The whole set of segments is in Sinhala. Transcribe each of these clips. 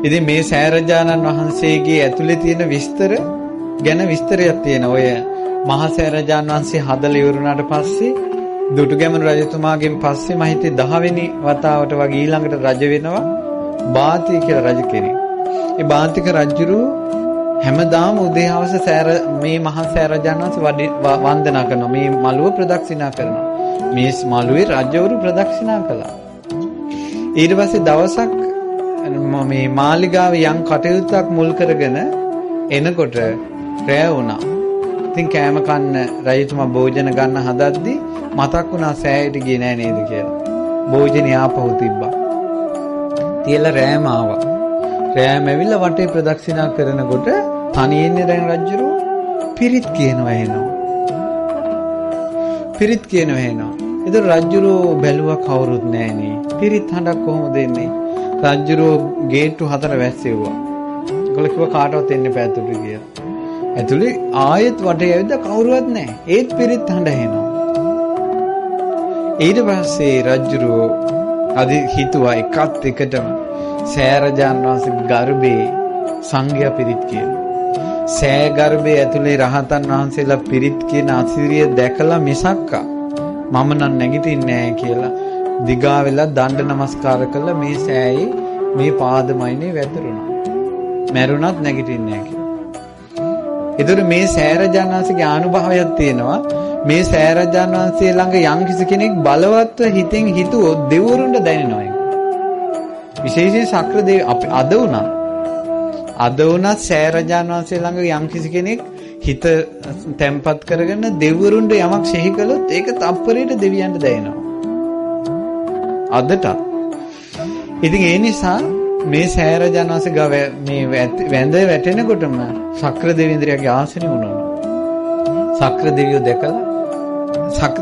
ඉතින් මේ සෑරජානන් වහන්සේගේ ඇතුලේ තියෙන විස්තර ගැන විස්තරයක් තියෙනවා. ඔය මහා සෑරජානන් වහන්සේ හදලා ඉවරුණාට පස්සේ දුටුගැමුණු රජතුමාගෙන් පස්සේ මම හිතේ 10 වෙනි වතාවට වගේ ඊළඟට රජ වෙනවා බාතිය කියලා රජ කෙනෙක්. ඒ බාතික රජුරු හැමදාම උදේ හවස මේ මහා සෑරජානන් වහන්සේ වන්දනා කරනවා. මේ මළුව ප්‍රදක්ෂිනා කරනවා. මේ මළුවේ රජවරු ප්‍රදක්ෂිනා කළා. ඊට පස්සේ දවසක් මේ මාලිගාවේ යම් කටයුත්තක් මුල් කරගෙන එනකොට රැ වුණා. ඉතින් කෑම කන්න රජතුමා භෝජන ගන්න හදද්දී මතක් වුණා සෑයට ගියේ නෑ නේද කියලා. භෝජනේ ආපහු තිබ්බා. තියලා රෑම ආවා. රෑම ඇවිල්ලා වටේ ප්‍රදක්ෂිනා කරනකොට තනියෙන්නේ දැන් රජුරු පිරිත් කියනවා එනවා. පිරිත් කියනවා එනවා. ඒතර රජුරු බැලුවා කවුරුත් නෑනේ. පිරිත් හඬක් කොහොමද එන්නේ? රජුරු ගේට්ටු 4 වැස්සෙව්වා. ඒගොල්ලෝ කිව්වා කාටවත් එන්න බෑ ඇතුළට කියලා. ඇතුළේ ආයෙත් වටේ ඇවිද්දා කවුරුවත් නැහැ. ඒත් පිරිත් හඬ එනවා. ඊට පස්සේ රජුරු අදි හිතුවා එකත් එකටම සෑරජාන් වහන්සේ ගර්භේ සංඝයා පිරිත් කියනවා. සෑ ගර්භයේ ඇතුලේ රහතන් වහන්සේලා පිරිත් කියන අසිරිය දැකලා මිසක්කා මම නම් නැගිටින්නේ නැහැ කියලා දිගා වෙලා දණ්ඩ නමස්කාර කළා. මේ සෑයේ මේ පාදමයිනේ වැදුරුණා. මැරුණත් නැගිටින්නේ නැහැ කියලා. ඒතර මේ සෑරජාන් වහන්සේගේ අනුභවයක් තියෙනවා. මේ සෑරජාන් වහන්සේ ළඟ යම් කිසි කෙනෙක් බලවත්ව හිතෙන් හිතුවොත් දෙවිවරුන්ට දැනෙනවා ඒක. විශේෂයෙන් ශක්‍ර දෙවි අපි අද වුණත් සෑරජාන් වහන්සේ ළඟ යම් කිසි කෙනෙක් හිත තැම්පත් කරගෙන දෙවිවරුන්ට යමක් ශෙහි කළොත් ඒක තප්පරයට දෙවියන්ට දැනෙනවා. අදට. ඉතින් ඒ නිසා මේ සෑරජාන් වහන්සේ ගාව මේ වැඳ වැටෙනකොටම ශක්‍ර දෙවිඳුරයාගේ ආසනෙ වුණා. ශක්‍ර දෙවියෝ දැකලා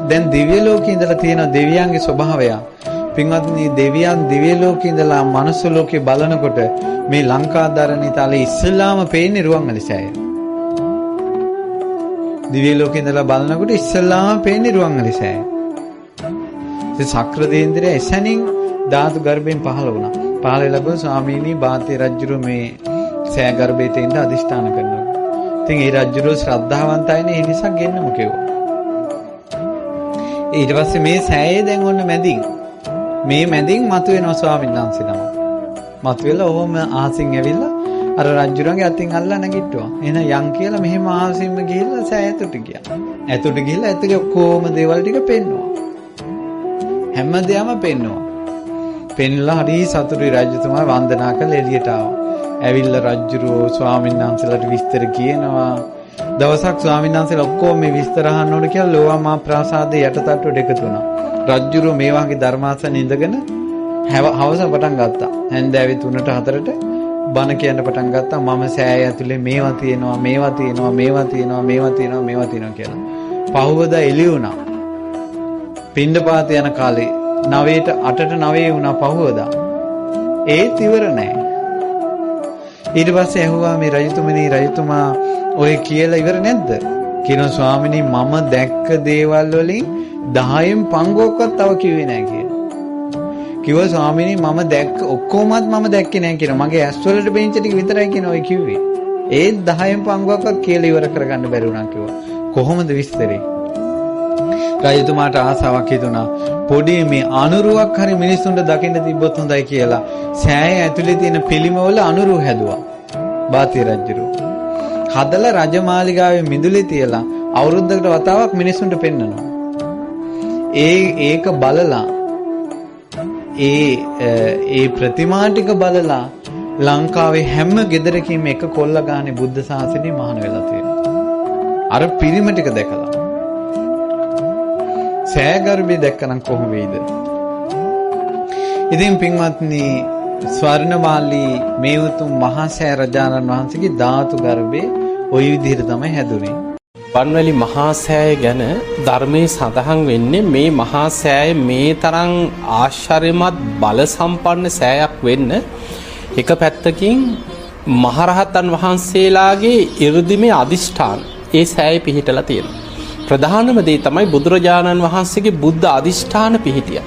දැන් දිව්‍ය ලෝකේ ඉඳලා තියෙන දෙවියන්ගේ ස්වභාවය. පින්වත්නි දෙවියන් දිව්‍ය ලෝකේ ඉඳලා මනුස්ස ලෝකේ බලනකොට මේ ලංකාදරණී තලයේ ඉස්සලාම පේන්නේ රුවන්වැලි සෑය. දිව්‍ය ලෝකේ ඉඳලා බලනකොට ඉස්සලාම පේන්නේ රුවන්වැලි සෑය. ඒ ශක්‍ර දෙවිඳුරයා එසැනින් ධාතු ගර්භයෙන් පහළ වුණා. පහළ ලැබුණ ස්වාමීනි බාතිය රජුරු මේ සෑ ගර්භයට ඉඳ අදිෂ්ඨාන කරනවා. ඉතින් ඒ රජුරු ශ්‍රද්ධාවන්තයිනේ ඒ නිසා ගෙන්නමු කිව්වා. ඊට පස්සේ මේ සෑයේ දැන් ඔන්න මැදින් මේ මැදින් මතුවෙනවා ස්වාමීන් වහන්සේ නම. මතුවෙලා ඔහොම ආසින් ඇවිල්ලා අර රජුරන්ගේ අතින් අල්ලා නැගිට්ටුවා. එන යන් කියලා මෙහෙම ආසින්ම ගිහිල්ලා සෑ ඇතුළට ගියා. ඇතුළට ගිහිල්ලා ඇතුළේ ඔක්කොම දේවල් ටික පෙන්නවා. හැමදේම පෙන්නවා. පෙන්ලා හරි සතුටුයි රජතුමා වන්දනා කරලා එළියට ආවා. ඇවිල්ලා රජුරෝ ස්වාමීන් වහන්සේලාට විස්තර කියනවා. දවසක් ස්වාමීන් වහන්සේලා ඔක්කොම මේ විස්තර අහන්න ඕන කියලා ලෝවා මහා ප්‍රාසාදයේ යටතට්ටුවට එකතු වුණා. රජුරෝ මේ වගේ ධර්මාසන ඉඳගෙන හවස පටන් ගත්තා. හැන්දෑවේ 3ට 4ට බණ කියන්න පටන් ගත්තා. මම සෑය ඇතුලේ මේවා තියෙනවා මේවා තියෙනවා මේවා තියෙනවා මේවා තියෙනවා මේවා තියෙනවා කියලා. පහුවදා එළි වුණා. පින්ඩපාත යන කාලේ 9ට 8ට 9 වුණා පහුවදා. ඒත් ඉවර නැහැ. ඊට පස්සේ ඇහුවා මේ රජතුමා ඔය කියලා ඉවර නැද්ද? කියනවා ස්වාමිනී මම දැක්ක දේවල් වලින් 10න් පංගුවක්වත් තව කිව්වේ නැහැ කියලා. කිව්වා ස්වාමිනී මම දැක්ක ඔක්කොමත් මම දැක්කේ නැහැ කියනවා. මගේ ඇස් වලට බෙන්ච ටික විතරයි කියනවා ඔය කිව්වේ. ඒත් 10න් පංගුවක්වත් කියලා ඉවර කරගන්න බැරි වුණා කිව්වා. කොහොමද විස්තරේ? රජතුමාට ආසාවක් හිතුණා. පොඩි මේ අනුරුවක් හරි මිනිස්සුන්ට දකින්න තිබ්බොත් හොඳයි කියලා සෑය ඇතුලේ තියෙන පිළිමවල අනුරු හැදුවා. බාතිය රජුරු. හදලා රජමාලිගාවේ මිදුලේ තියලා අවුරුද්දකට වතාවක් මිනිස්සුන්ට පෙන්නනවා. ඒක බලලා ඒ ප්‍රතිමා ටික බලලා ලංකාවේ හැම ගෙදරකින්ම එක කොල්ල ගානේ බුද්ධ ශාසනය මහාන වෙලා තියෙනවා. අර පිරිම ටික දැකලා. සෑගර්භය දැක්කනම් කොහොම වෙයිද? ඉතින් පින්වත්නි ස්වර්ණමාලී මේ උතුම් මහා සෑ රජාණන් වහන්සේගේ ධාතු ගර්භයේ ওই විදිහට තමයි හැදුනේ. රුවන්වැලි මහා සෑය ගැන ධර්මයේ සඳහන් වෙන්නේ මේ මහා සෑය මේ තරම් ආශ්චර්යමත් බල සම්පන්න සෑයක් වෙන්න එක පැත්තකින් මහරහතන් වහන්සේලාගේ 이르දිමේ අදිෂ්ඨාන ඒ සෑය පිහිටලා තියෙනවා. ප්‍රධානම දේ තමයි බුදුරජාණන් වහන්සේගේ බුද්ධ අදිෂ්ඨාන පිහිටිය.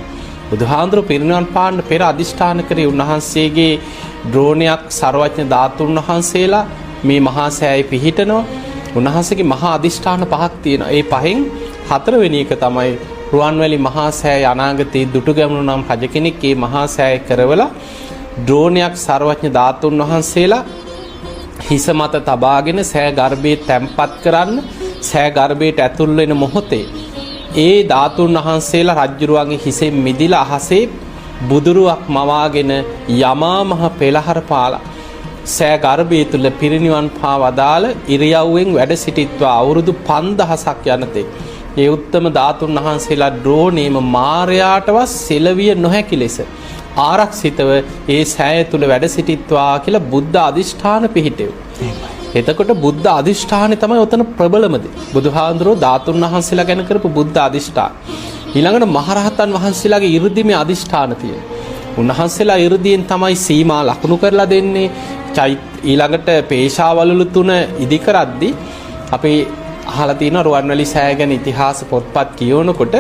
බුදුහාඳුර පිරිනිවන් පාන්න පෙර අදිෂ්ඨාන කරේ උන්වහන්සේගේ ද්‍රෝණයක් සර්වඥ ධාතුන් වහන්සේලා මේ මහා සෑයේ පිහිටනවා. උන්වහන්සේගේ මහා අදිෂ්ඨාන පහක් තියෙනවා. ඒ පහෙන් හතරවෙනි එක තමයි රුවන්වැලි මහා සෑය අනාගතයේ දුටුගැමුණු නම් රජ කෙනෙක් මේ මහා සෑය කරවලා ද්‍රෝණයක් සර්වඥ ධාතුන් වහන්සේලා හිස මත තබාගෙන සෑ ගර්භයේ තැම්පත් කරන්න සෑ ගර්භයට ඇතුල් වෙන මොහොතේ ඒ ධාතුන් වහන්සේලා රජ්ජුරුවන්ගේ හිසෙන් මිදිලා අහසේ බුදුරුවක් මවාගෙන යමා මහ පෙළහර පාලා සෑ ගර්භය තුල පිරිනිවන් පාවදාල ඉරියව්වෙන් වැඩ සිටිත්වා අවුරුදු 5000ක් යනතේ ඒ උත්තම ධාතුන් වහන්සේලා ද්‍රෝණේම මාරයාටවත් සෙලවිය නොහැකි ලෙස ආරක්ෂිතව ඒ සෑය තුල වැඩ සිටිත්වා කියලා බුද්ධ අධිෂ්ඨාන පිහිටෙව්. එතකොට බුද්ධ අධිෂ්ඨානය තමයි උතන ප්‍රබලම දේ. බුදුහාඳුරෝ ධාතුන් වහන්සේලා ගැන කරපු බුද්ධ අධිෂ්ඨාන. ඊළඟට මහරහතන් වහන්සේලාගේ 이르දිමේ අධිෂ්ඨාන තියෙනවා. උන්වහන්සේලා 이르දියෙන් තමයි සීමා ලකුණු කරලා දෙන්නේ. ඊළඟට පේශාවලුළු තුන ඉදි කරද්දී අපි අහලා තියෙනවා රුවන්වැලි සෑය ගැන ඉතිහාස පොත්පත් කියවනකොට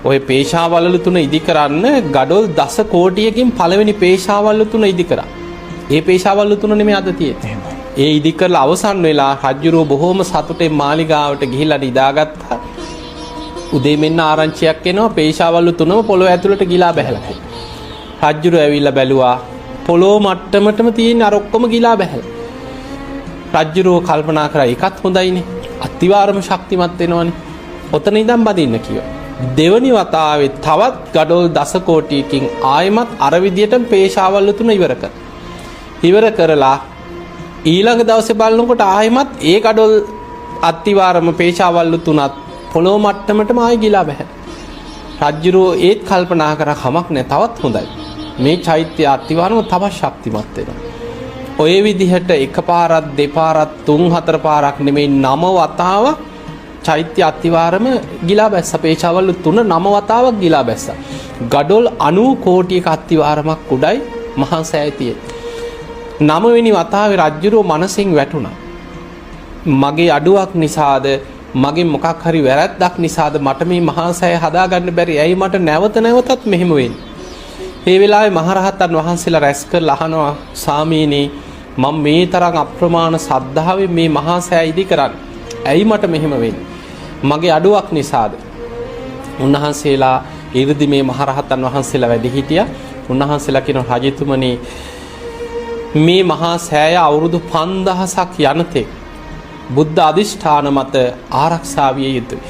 ඔය පේශාවලුළු තුන ඉදි කරන්න ගඩොල් 10 කෝටියකින් පළවෙනි පේශාවලුළු තුන ඉදි කරා. ඒ පේශාවලුළු තුන නෙමෙයි අද තියෙන්නේ. ඒ ඉදි කරලා අවසන් වෙලා රජුරෝ බොහොම සතුටෙන් මාලිගාවට ගිහිල්ලා නිදාගත්තා. උදේ මෙන්න ආරංචියක් එනවා පේශාවලුළු තුනම පොළොව ඇතුළට ගිලා බැහැලා. රජුරෝ ඇවිල්ලා බැලුවා පොළොව මට්ටමටම තියෙන අර ඔක්කොම ගිලා බැහැලා. රජුරෝ කල්පනා කරා ඒකත් හොඳයිනේ. අතිවාරම ශක්තිමත් වෙනවනේ. ඔතන ඉඳන් බදින්න කිව්වා. දෙවනි වතාවේ තවත් ගඩොල් 10 කෝටියකින් ආයමත් අර විදියටම පේශාවලුළු තුන ඉවර කරලා ඊළඟ දවසේ බලනකොට ආයමත් ඒ ගඩොල් අතිවාරම පේශාවලුළු තුනත් පොළොව මට්ටමටම ආයි ගිලා බෑ. රජුරෝ ඒත් කල්පනා කරා කමක් නැහැ තවත් හොඳයි. මේ චෛත්‍ය අතිවාරම තවත් ශක්තිමත් වෙනවා. ඔය විදිහට එකපාරක් දෙපාරක් තුන් හතර පාරක් නෙමෙයි 9 වතාවක් චෛත්‍ය අතිවාරම ගිලා බැස්ස. පේශාවලුළු තුන 9 වතාවක් ගිලා බැස්ස. ගඩොල් 90 කෝටියක අතිවාරමක් උඩයි මහා සෑය තියෙන්නේ. 9 වෙනි වතාවේ රජුරෝ මනසින් වැටුණා. මගේ අඩුවක් නිසාද මගේ මොකක් හරි වැරැද්දක් නිසාද මට මේ මහා සෑය හදාගන්න බැරි. ඇයි මට නැවත නැවතත් මෙහෙම වෙන්නේ? මේ වෙලාවේ මහරහතන් වහන්සේලා රැස් කරලා අහනවා සාමීනි මම මේ තරම් අප්‍රමාණ ශ්‍රද්ධාවෙන් මේ මහා සෑය ඉදි කරන්නේ. ඇයි මට මෙහෙම වෙන්නේ? මගේ අඩුවක් නිසාද? උන්වහන්සේලා 이르දි මේ මහරහතන් වහන්සේලා වැඩි හිටියා. උන්වහන්සේලා කියන රජතුමනි මේ මහා සෑය අවුරුදු 5000ක් යනතේ බුද්ධ අධිෂ්ඨාන මත ආරක්ෂා විය යුතුයි.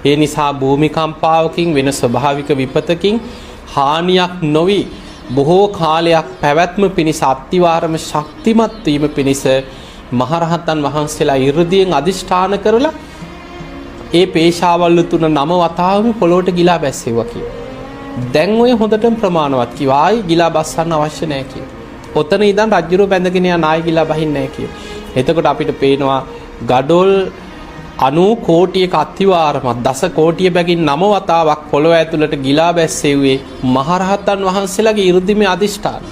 ඒ නිසා භූමිකම්පාවකින් වෙන ස්වභාවික විපතකින් හානියක් නොවි බොහෝ කාලයක් පැවැත්ම පිණිස අත්තිවාරම ශක්තිමත් වීම පිණිස මහරහතන් වහන්සේලා 이르දියෙන් අධිෂ්ඨාන කරලා ඒ පේශාවලුළු තුන 9 වතාවම පොළොවට ගිලා බැස්සෙව්වා කියලා. දැන් ඔය හොඳටම ප්‍රමාණවත් කිව්වා. ආයි ගිලා බස්සන්න අවශ්‍ය නැහැ කියලා. ඔතන ඉඳන් රජුරෝ බැඳගෙන යන ආයි ගිලා බහින්නේ නැහැ කියලා. එතකොට අපිට පේනවා ගඩොල් 90 කෝටියක අතිවාරමක් 10 කෝටිය බැගින් 9 වතාවක් පොළොව ඇතුළට ගිලා බැස්සෙව්වේ මහරහතන් වහන්සේලාගේ 이르දිමේ අධිෂ්ඨාන.